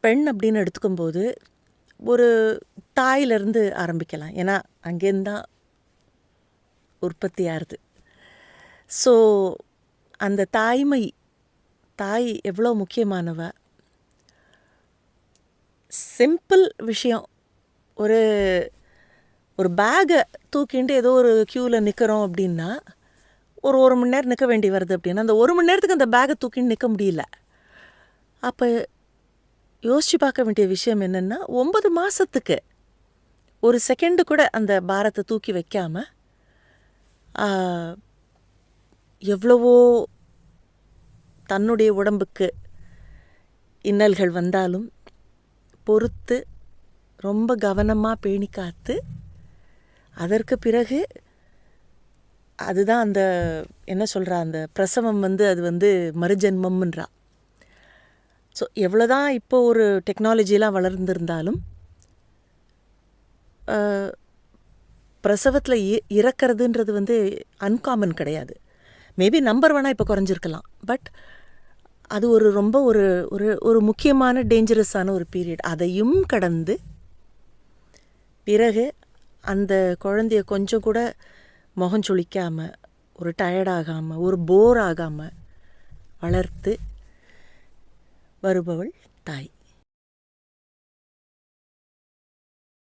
பெண் அப்படின்னு எடுத்துக்கும்போது ஒரு தாயிலிருந்து ஆரம்பிக்கலாம். ஏன்னா அங்கேருந்து தான் உற்பத்தி ஆகுது. ஸோ அந்த தாய் எவ்வளோ முக்கியமானவ. சிம்பிள் விஷயம். ஒரு ஒரு பேகை தூக்கிண்டு ஏதோ ஒரு க்யூவில் நிற்கிறோம் அப்படின்னா ஒரு மணி நேரம் நிற்க வேண்டி வருது அப்படின்னா அந்த 1 மணி நேரத்துக்கு அந்த பேகை தூக்கின்னு நிற்க முடியல. அப்போ யோசித்து பார்க்க வேண்டிய விஷயம் என்னென்னா 9 மாதத்துக்கு ஒரு செகண்டு கூட அந்த பாரத்தை தூக்கி வைக்காமல் எவ்வளவோ தன்னுடைய உடம்புக்கு இன்னல்கள் வந்தாலும் பொறுத்து ரொம்ப கவனமாக பேணி காத்து அதற்கு பிறகு அதுதான் அந்த என்ன சொல்கிறா அந்த பிரசவம் அது மறுஜென்மம்ன்றா. ஸோ எவ்வளோதான் இப்போ ஒரு டெக்னாலஜிலாம் வளர்ந்துருந்தாலும் பிரசவத்தில் இறக்கிறதுன்றது அன்காமன் கிடையாது. மேபி நம்பர் வேணால் இப்போ குறைஞ்சிருக்கலாம். பட் அது ரொம்ப ஒரு முக்கியமான டேஞ்சரஸான ஒரு பீரியட். அதையும் கடந்து பிறகு அந்த குழந்தைய கொஞ்சம் கூட முகம் சுளிக்காமல், ஒரு டயர்டாகாமல், ஒரு போர் ஆகாமல் வளர்த்து வருபவள் தாய்.